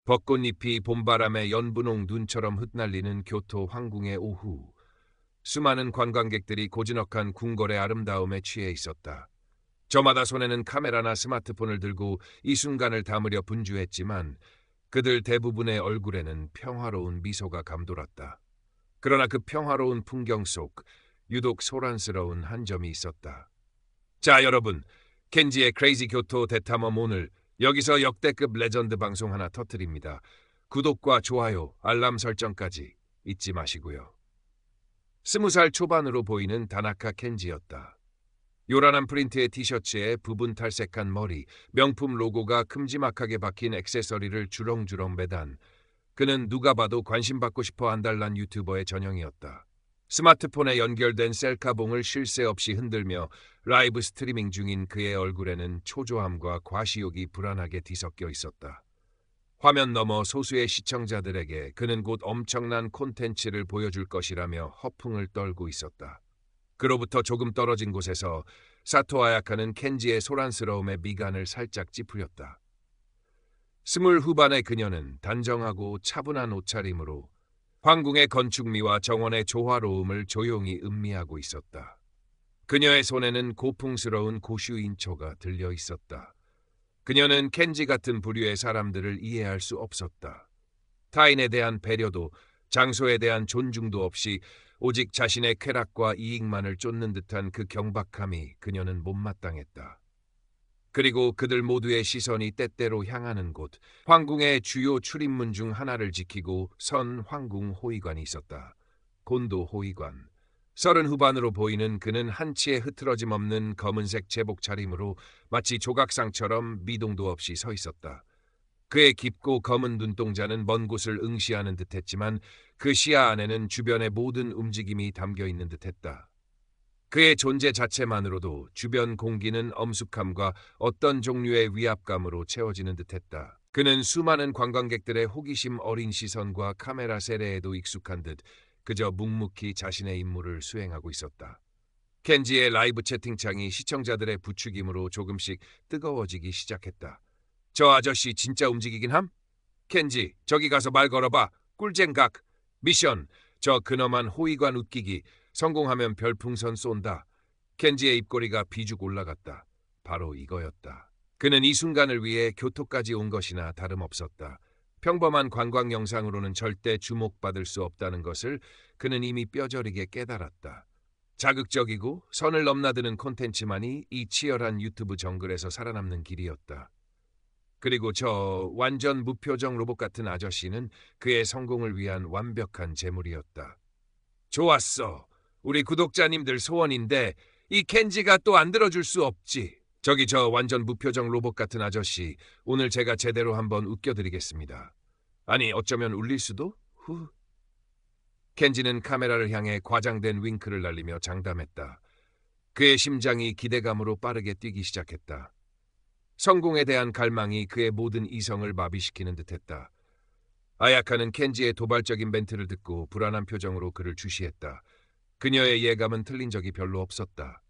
벚꽃잎이 봄바람에 연분홍 눈처럼 흩날리는 교토 황궁의 오후. 수많은 관광객들이 고즈넉한 궁궐의 아름다움에 취해 있었다. 저마다 손에는 카메라나 스마트폰을 들고 이 순간을 담으려 분주했지만 그들 대부분의 얼굴에는 평화로운 미소가 감돌았다. 그러나 그 평화로운 풍경 속 유독 소란스러운 한 점이 있었다. 자, 여러분, 켄지의 크레이지 교토 대탐험 오늘 여기서 역대급 레전드 방송 하나 터뜨립니다. 구독과 좋아요, 알람 설정까지 잊지 마시고요. 20살 초반으로 보이는 다나카 켄지였다. 요란한 프린트의 티셔츠에 부분 탈색한 머리, 명품 로고가 큼지막하게 박힌 액세서리를 주렁주렁 매단. 그는 누가 봐도 관심받고 싶어 한달난 유튜버의 전형이었다. 스마트폰에 연결된 셀카봉을 쉴 새 없이 흔들며 라이브 스트리밍 중인 그의 얼굴에는 초조함과 과시욕이 불안하게 뒤섞여 있었다. 화면 너머 소수의 시청자들에게 그는 곧 엄청난 콘텐츠를 보여줄 것이라며 허풍을 떨고 있었다. 그로부터 조금 떨어진 곳에서 사토 아야카는 켄지의 소란스러움에 미간을 살짝 찌푸렸다. 20 후반의 그녀는 단정하고 차분한 옷차림으로 황궁의 건축미와 정원의 조화로움을 조용히 음미하고 있었다. 그녀의 손에는 고풍스러운 고슈인초가 들려 있었다. 그녀는 켄지 같은 부류의 사람들을 이해할 수 없었다. 타인에 대한 배려도 장소에 대한 존중도 없이 오직 자신의 쾌락과 이익만을 쫓는 듯한 그 경박함이 그녀는 못마땅했다. 그리고 그들 모두의 시선이 때때로 향하는 곳, 황궁의 주요 출입문 중 하나를 지키고 선 황궁 호위관이 있었다. 곤도 호위관. 30 후반으로 보이는 그는 한치의 흐트러짐 없는 검은색 제복 차림으로 마치 조각상처럼 미동도 없이 서 있었다. 그의 깊고 검은 눈동자는 먼 곳을 응시하는 듯했지만 그 시야 안에는 주변의 모든 움직임이 담겨 있는 듯했다. 그의 존재 자체만으로도 주변 공기는 엄숙함과 어떤 종류의 위압감으로 채워지는 듯했다. 그는 수많은 관광객들의 호기심 어린 시선과 카메라 세례에도 익숙한 듯 그저 묵묵히 자신의 임무를 수행하고 있었다. 켄지의 라이브 채팅창이 시청자들의 부추김으로 조금씩 뜨거워지기 시작했다. 저 아저씨 진짜 움직이긴 함? 켄지, 저기 가서 말 걸어봐. 꿀잼각. 미션, 저 근엄한 호위관 웃기기. 성공하면 별풍선 쏜다. 켄지의 입꼬리가 비죽 올라갔다. 바로 이거였다. 그는 이 순간을 위해 교토까지 온 것이나 다름없었다. 평범한 관광 영상으로는 절대 주목받을 수 없다는 것을 그는 이미 뼈저리게 깨달았다. 자극적이고 선을 넘나드는 콘텐츠만이 이 치열한 유튜브 정글에서 살아남는 길이었다. 그리고 저 완전 무표정 로봇 같은 아저씨는 그의 성공을 위한 완벽한 제물이었다. 좋았어. 우리 구독자님들 소원인데 이 켄지가 또 안 들어줄 수 없지. 저기 저 완전 무표정 로봇 같은 아저씨, 오늘 제가 제대로 한번 웃겨드리겠습니다. 아니 어쩌면 울릴 수도? 후. 켄지는 카메라를 향해 과장된 윙크를 날리며 장담했다. 그의 심장이 기대감으로 빠르게 뛰기 시작했다. 성공에 대한 갈망이 그의 모든 이성을 마비시키는 듯했다. 아야카는 켄지의 도발적인 멘트를 듣고 불안한 표정으로 그를 주시했다. 그녀의 예감은 틀린 적이 별로 없었다.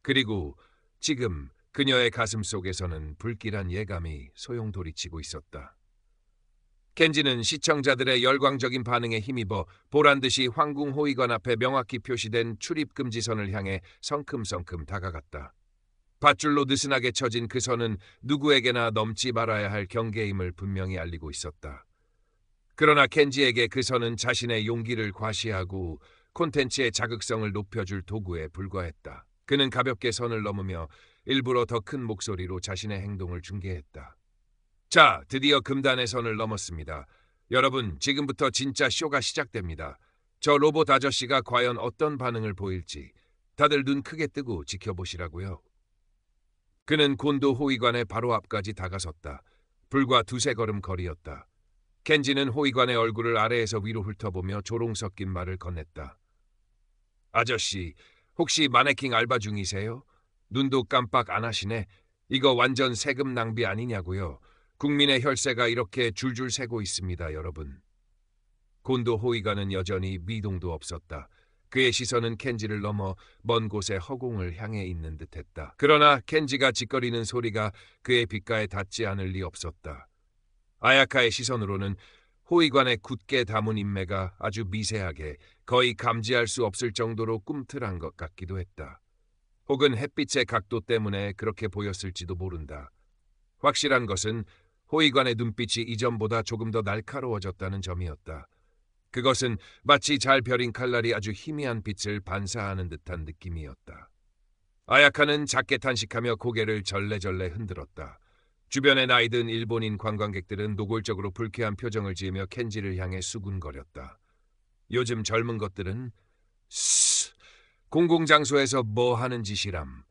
그리고 지금 그녀의 가슴 속에서는 불길한 예감이 소용돌이치고 있었다. 켄지는 시청자들의 열광적인 반응에 힘입어 보란듯이 황궁 호위관 앞에 명확히 표시된 출입금지선을 향해 성큼성큼 다가갔다. 밧줄로 느슨하게 쳐진 그 선은 누구에게나 넘지 말아야 할 경계임을 분명히 알리고 있었다. 그러나 켄지에게 그 선은 자신의 용기를 과시하고 콘텐츠의 자극성을 높여줄 도구에 불과했다. 그는 가볍게 선을 넘으며 일부러 더 큰 목소리로 자신의 행동을 중계했다. 자, 드디어 금단의 선을 넘었습니다. 여러분, 지금부터 진짜 쇼가 시작됩니다. 저 로봇 아저씨가 과연 어떤 반응을 보일지 다들 눈 크게 뜨고 지켜보시라고요. 그는 곤도 호위관의 바로 앞까지 다가섰다. 불과 두세 걸음 거리였다. 켄지는 호위관의 얼굴을 아래에서 위로 훑어보며 조롱 섞인 말을 건넸다. 아저씨, 혹시 마네킹 알바 중이세요? 눈도 깜빡 안 하시네. 이거 완전 세금 낭비 아니냐고요. 국민의 혈세가 이렇게 줄줄 새고 있습니다, 여러분. 곤도 호위관은 여전히 미동도 없었다. 그의 시선은 켄지를 넘어 먼 곳에 허공을 향해 있는 듯했다. 그러나 켄지가 짓거리는 소리가 그의 귓가에 닿지 않을 리 없었다. 아야카의 시선으로는 호위관의 굳게 담은 인매가 아주 미세하게 거의 감지할 수 없을 정도로 꿈틀한 것 같기도 했다. 혹은 햇빛의 각도 때문에 그렇게 보였을지도 모른다. 확실한 것은 호위관의 눈빛이 이전보다 조금 더 날카로워졌다는 점이었다. 그것은 마치 잘 벼린 칼날이 아주 희미한 빛을 반사하는 듯한 느낌이었다. 아야카는 작게 탄식하며 고개를 절레절레 흔들었다. 주변의 나이든 일본인 관광객들은 노골적으로 불쾌한 표정을 지으며 켄지를 향해 수군거렸다. 요즘 젊은 것들은 공공장소에서 뭐 하는 짓이람.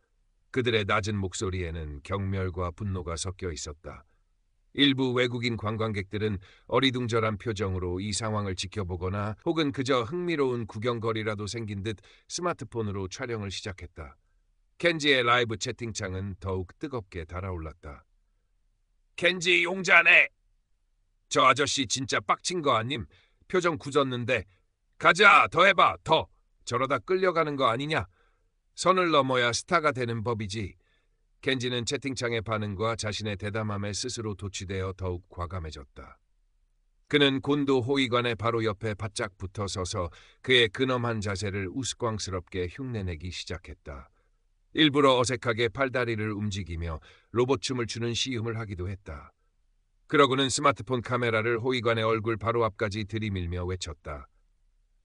그들의 낮은 목소리에는 경멸과 분노가 섞여 있었다. 일부 외국인 관광객들은 어리둥절한 표정으로 이 상황을 지켜보거나 혹은 그저 흥미로운 구경거리라도 생긴 듯 스마트폰으로 촬영을 시작했다. 켄지의 라이브 채팅창은 더욱 뜨겁게 달아올랐다. 켄지 용자네! 저 아저씨 진짜 빡친 거 아님? 표정 굳었는데 가자 더 해봐 더! 저러다 끌려가는 거 아니냐? 선을 넘어야 스타가 되는 법이지. 켄지는 채팅창의 반응과 자신의 대담함에 스스로 도취되어 더욱 과감해졌다. 그는 곤도 호위관의 바로 옆에 바짝 붙어 서서 그의 근엄한 자세를 우스꽝스럽게 흉내내기 시작했다. 일부러 어색하게 팔다리를 움직이며 로봇춤을 추는 시음을 하기도 했다. 그러고는 스마트폰 카메라를 호위관의 얼굴 바로 앞까지 들이밀며 외쳤다.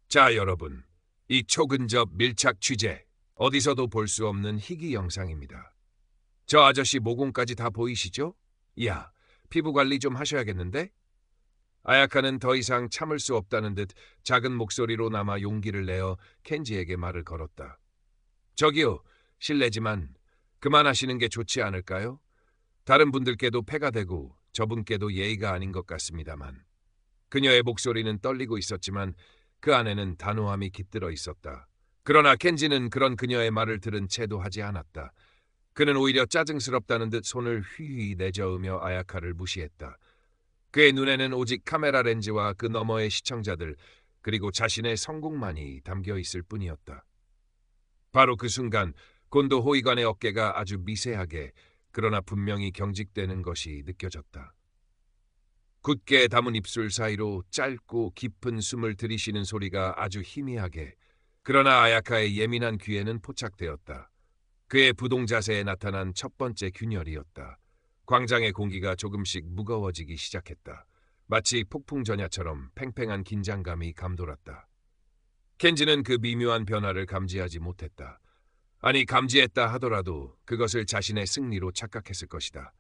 자 여러분, 이 초근접 밀착 취재, 어디서도 볼 수 없는 희귀 영상입니다. 저 아저씨 모공까지 다 보이시죠? 야, 피부 관리 좀 하셔야겠는데? 아야카는 더 이상 참을 수 없다는 듯 작은 목소리로나마 용기를 내어 켄지에게 말을 걸었다. 저기요, 실례지만 그만하시는 게 좋지 않을까요? 다른 분들께도 폐가 되고 저분께도 예의가 아닌 것 같습니다만. 그녀의 목소리는 떨리고 있었지만 그 안에는 단호함이 깃들어 있었다. 그러나 켄지는 그런 그녀의 말을 들은 채도 하지 않았다. 그는 오히려 짜증스럽다는 듯 손을 휘휘 내저으며 아야카를 무시했다. 그의 눈에는 오직 카메라 렌즈와 그 너머의 시청자들 그리고 자신의 성공만이 담겨 있을 뿐이었다. 바로 그 순간 곤도 호위관의 어깨가 아주 미세하게 그러나 분명히 경직되는 것이 느껴졌다. 굳게 담은 입술 사이로 짧고 깊은 숨을 들이쉬는 소리가 아주 희미하게 그러나 아야카의 예민한 귀에는 포착되었다. 그의 부동 자세에 나타난 첫 번째 균열이었다. 광장의 공기가 조금씩 무거워지기 시작했다. 마치 폭풍 전야처럼 팽팽한 긴장감이 감돌았다. 켄지는 그 미묘한 변화를 감지하지 못했다. 아니 감지했다 하더라도 그것을 자신의 승리로 착각했을 것이다.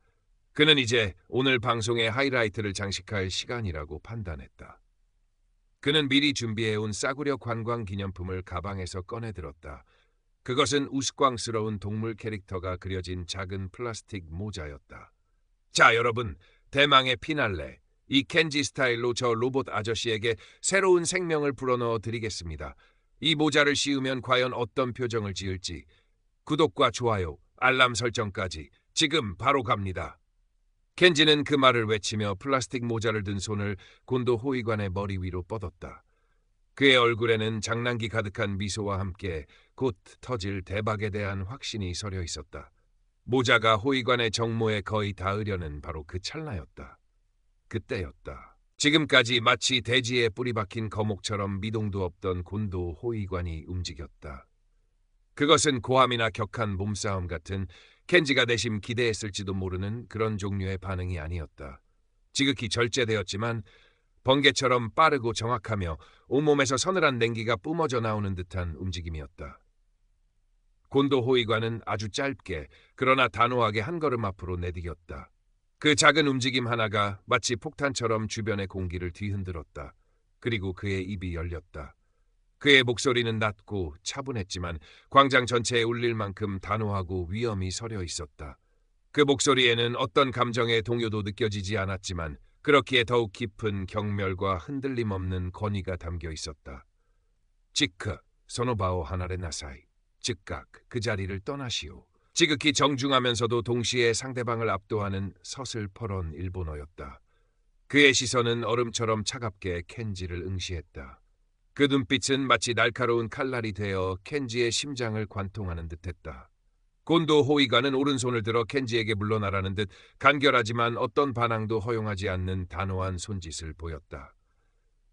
그는 이제 오늘 방송의 하이라이트를 장식할 시간이라고 판단했다. 그는 미리 준비해온 싸구려 관광 기념품을 가방에서 꺼내들었다. 그것은 우스꽝스러운 동물 캐릭터가 그려진 작은 플라스틱 모자였다. 자 여러분, 대망의 피날레. 이 켄지 스타일로 저 로봇 아저씨에게 새로운 생명을 불어넣어 드리겠습니다. 이 모자를 씌우면 과연 어떤 표정을 지을지. 구독과 좋아요, 알람 설정까지 지금 바로 갑니다. 켄지는 그 말을 외치며 플라스틱 모자를 든 손을 곤도 호위관의 머리 위로 뻗었다. 그의 얼굴에는 장난기 가득한 미소와 함께 곧 터질 대박에 대한 확신이 서려 있었다. 모자가 호위관의 정모에 거의 닿으려는 바로 그 찰나였다. 그때였다. 지금까지 마치 대지에 뿌리 박힌 거목처럼 미동도 없던 곤도 호위관이 움직였다. 그것은 고함이나 격한 몸싸움 같은 켄지가 내심 기대했을지도 모르는 그런 종류의 반응이 아니었다. 지극히 절제되었지만 번개처럼 빠르고 정확하며 온몸에서 서늘한 냉기가 뿜어져 나오는 듯한 움직임이었다. 곤도 호위관은 아주 짧게 그러나 단호하게 한 걸음 앞으로 내디뎠다. 그 작은 움직임 하나가 마치 폭탄처럼 주변의 공기를 뒤흔들었다. 그리고 그의 입이 열렸다. 그의 목소리는 낮고 차분했지만 광장 전체에 울릴 만큼 단호하고 위엄이 서려 있었다. 그 목소리에는 어떤 감정의 동요도 느껴지지 않았지만 그렇기에 더욱 깊은 경멸과 흔들림 없는 권위가 담겨 있었다. 지크, 소노바오 하나레 나사이. 즉각 그 자리를 떠나시오. 지극히 정중하면서도 동시에 상대방을 압도하는 서슬퍼런 일본어였다. 그의 시선은 얼음처럼 차갑게 켄지를 응시했다. 그 눈빛은 마치 날카로운 칼날이 되어 켄지의 심장을 관통하는 듯했다. 곤도 호위관은 오른손을 들어 켄지에게 물러나라는 듯 간결하지만 어떤 반항도 허용하지 않는 단호한 손짓을 보였다.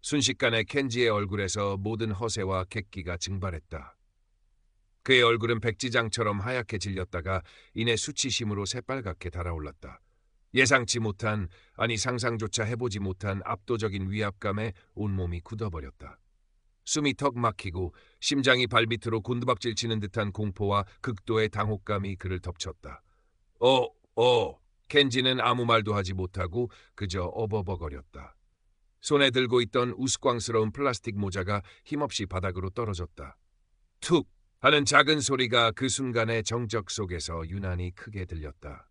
순식간에 켄지의 얼굴에서 모든 허세와 객기가 증발했다. 그의 얼굴은 백지장처럼 하얗게 질렸다가 이내 수치심으로 새빨갛게 달아올랐다. 예상치 못한, 아니 상상조차 해보지 못한 압도적인 위압감에 온몸이 굳어버렸다. 숨이 턱 막히고 심장이 발밑으로 곤두박질 치는 듯한 공포와 극도의 당혹감이 그를 덮쳤다. 켄지는 아무 말도 하지 못하고 그저 어버버거렸다. 손에 들고 있던 우스꽝스러운 플라스틱 모자가 힘없이 바닥으로 떨어졌다. 툭 하는 작은 소리가 그 순간의 정적 속에서 유난히 크게 들렸다.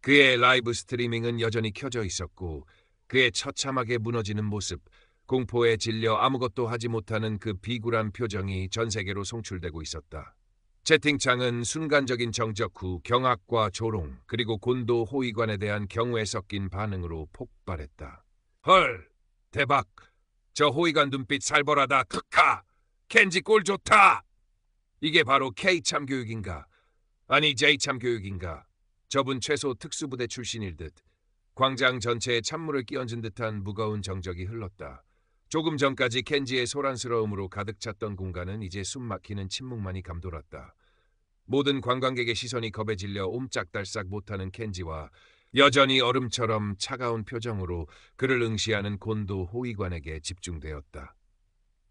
그의 라이브 스트리밍은 여전히 켜져 있었고 그의 처참하게 무너지는 모습, 공포에 질려 아무것도 하지 못하는 그 비굴한 표정이 전 세계로 송출되고 있었다. 채팅창은 순간적인 정적 후 경악과 조롱 그리고 곤도 호위관에 대한 경우에 섞인 반응으로 폭발했다. 헐! 대박! 저 호위관 눈빛 살벌하다! 크카! 켄지 꼴 좋다! 이게 바로 K 참교육인가? 아니 J 참교육인가? 저분 최소 특수부대 출신일 듯. 광장 전체에 찬물을 끼얹은 듯한 무거운 정적이 흘렀다. 조금 전까지 켄지의 소란스러움으로 가득 찼던 공간은 이제 숨막히는 침묵만이 감돌았다. 모든 관광객의 시선이 겁에 질려 옴짝달싹 못하는 켄지와 여전히 얼음처럼 차가운 표정으로 그를 응시하는 곤도 호위관에게 집중되었다.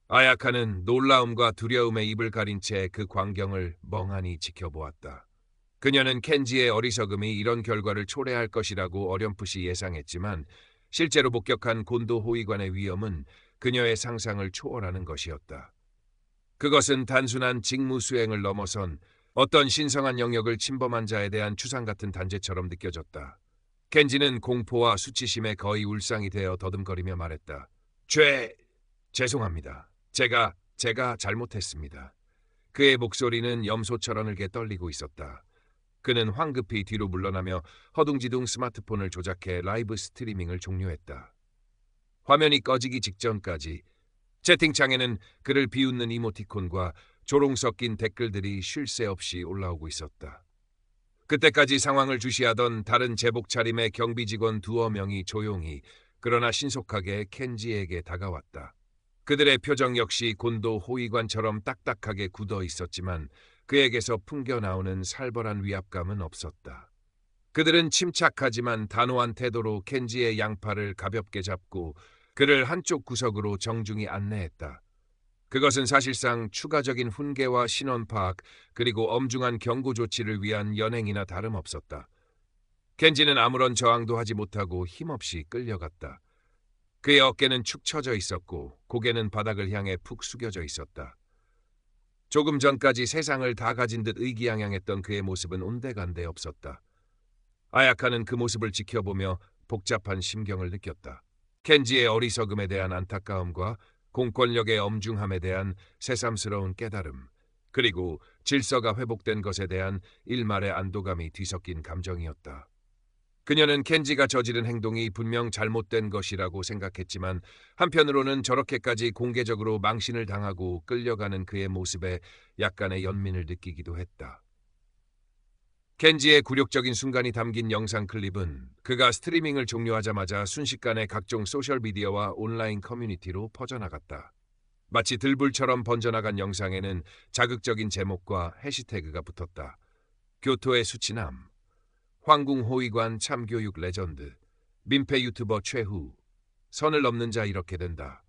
아야카는 놀라움과 두려움에 입을 가린 채 그 광경을 멍하니 지켜보았다. 그녀는 켄지의 어리석음이 이런 결과를 초래할 것이라고 어렴풋이 예상했지만 실제로 목격한 곤도 호위관의 위험은 그녀의 상상을 초월하는 것이었다. 그것은 단순한 직무 수행을 넘어선 어떤 신성한 영역을 침범한 자에 대한 추상 같은 단죄처럼 느껴졌다. 켄지는 공포와 수치심에 거의 울상이 되어 더듬거리며 말했다. 죄송합니다. 제가 잘못했습니다. 그의 목소리는 염소처럼 흘게 떨리고 있었다. 그는 황급히 뒤로 물러나며 허둥지둥 스마트폰을 조작해 라이브 스트리밍을 종료했다. 화면이 꺼지기 직전까지 채팅창에는 그를 비웃는 이모티콘과 조롱 섞인 댓글들이 쉴 새 없이 올라오고 있었다. 그때까지 상황을 주시하던 다른 제복 차림의 경비 직원 두어 명이 조용히 그러나 신속하게 켄지에게 다가왔다. 그들의 표정 역시 곤도 호위관처럼 딱딱하게 굳어 있었지만 그에게서 풍겨나오는 살벌한 위압감은 없었다. 그들은 침착하지만 단호한 태도로 켄지의 양팔을 가볍게 잡고 그를 한쪽 구석으로 정중히 안내했다. 그것은 사실상 추가적인 훈계와 신원 파악 그리고 엄중한 경고 조치를 위한 연행이나 다름없었다. 켄지는 아무런 저항도 하지 못하고 힘없이 끌려갔다. 그의 어깨는 축 처져 있었고 고개는 바닥을 향해 푹 숙여져 있었다. 조금 전까지 세상을 다 가진 듯 의기양양했던 그의 모습은 온데간데 없었다. 아야카는 그 모습을 지켜보며 복잡한 심경을 느꼈다. 켄지의 어리석음에 대한 안타까움과 공권력의 엄중함에 대한 새삼스러운 깨달음, 그리고 질서가 회복된 것에 대한 일말의 안도감이 뒤섞인 감정이었다. 그녀는 켄지가 저지른 행동이 분명 잘못된 것이라고 생각했지만 한편으로는 저렇게까지 공개적으로 망신을 당하고 끌려가는 그의 모습에 약간의 연민을 느끼기도 했다. 켄지의 굴욕적인 순간이 담긴 영상 클립은 그가 스트리밍을 종료하자마자 순식간에 각종 소셜미디어와 온라인 커뮤니티로 퍼져나갔다. 마치 들불처럼 번져나간 영상에는 자극적인 제목과 해시태그가 붙었다. 교토의 수치남, 황궁호위관 참교육 레전드, 민폐 유튜버 최후, 선을 넘는 자 이렇게 된다.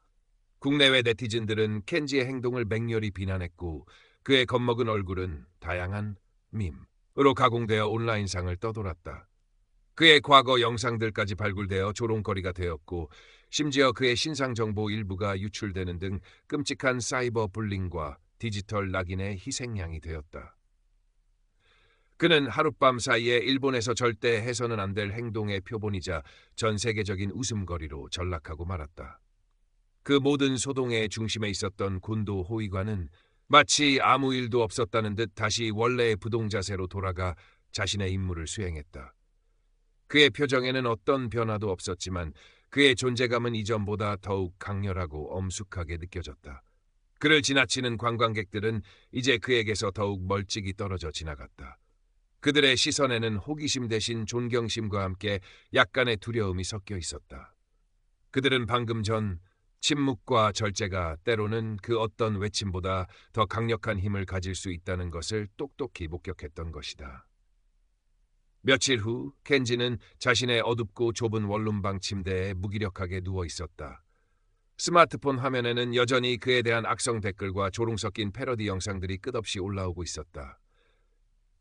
국내외 네티즌들은 켄지의 행동을 맹렬히 비난했고 그의 겁먹은 얼굴은 다양한 밈으로 가공되어 온라인상을 떠돌았다. 그의 과거 영상들까지 발굴되어 조롱거리가 되었고 심지어 그의 신상 정보 일부가 유출되는 등 끔찍한 사이버 불링과 디지털 낙인의 희생양이 되었다. 그는 하룻밤 사이에 일본에서 절대 해서는 안 될 행동의 표본이자 전 세계적인 웃음거리로 전락하고 말았다. 그 모든 소동의 중심에 있었던 곤도 호위관은 마치 아무 일도 없었다는 듯 다시 원래의 부동자세로 돌아가 자신의 임무를 수행했다. 그의 표정에는 어떤 변화도 없었지만 그의 존재감은 이전보다 더욱 강렬하고 엄숙하게 느껴졌다. 그를 지나치는 관광객들은 이제 그에게서 더욱 멀찍이 떨어져 지나갔다. 그들의 시선에는 호기심 대신 존경심과 함께 약간의 두려움이 섞여 있었다. 그들은 방금 전 침묵과 절제가 때로는 그 어떤 외침보다 더 강력한 힘을 가질 수 있다는 것을 똑똑히 목격했던 것이다. 며칠 후 켄지는 자신의 어둡고 좁은 원룸방 침대에 무기력하게 누워 있었다. 스마트폰 화면에는 여전히 그에 대한 악성 댓글과 조롱 섞인 패러디 영상들이 끝없이 올라오고 있었다.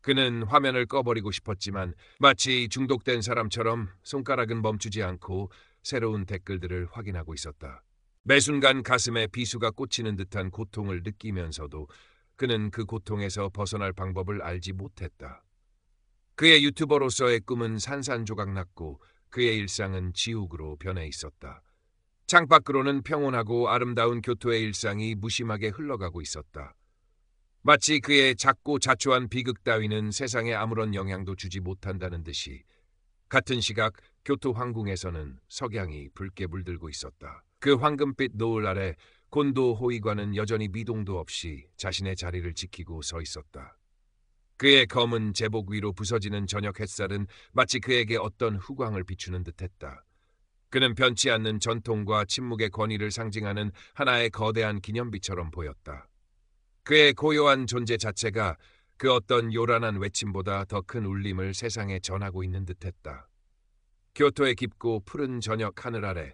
그는 화면을 꺼버리고 싶었지만 마치 중독된 사람처럼 손가락은 멈추지 않고 새로운 댓글들을 확인하고 있었다. 매 순간 가슴에 비수가 꽂히는 듯한 고통을 느끼면서도 그는 그 고통에서 벗어날 방법을 알지 못했다. 그의 유튜버로서의 꿈은 산산조각났고 그의 일상은 지옥으로 변해 있었다. 창밖으로는 평온하고 아름다운 교토의 일상이 무심하게 흘러가고 있었다. 마치 그의 작고 자초한 비극 따위는 세상에 아무런 영향도 주지 못한다는 듯이 같은 시각 교토 황궁에서는 석양이 붉게 물들고 있었다. 그 황금빛 노을 아래 곤도 호위관은 여전히 미동도 없이 자신의 자리를 지키고 서 있었다. 그의 검은 제복 위로 부서지는 저녁 햇살은 마치 그에게 어떤 후광을 비추는 듯했다. 그는 변치 않는 전통과 침묵의 권위를 상징하는 하나의 거대한 기념비처럼 보였다. 그의 고요한 존재 자체가 그 어떤 요란한 외침보다 더 큰 울림을 세상에 전하고 있는 듯했다. 교토의 깊고 푸른 저녁 하늘 아래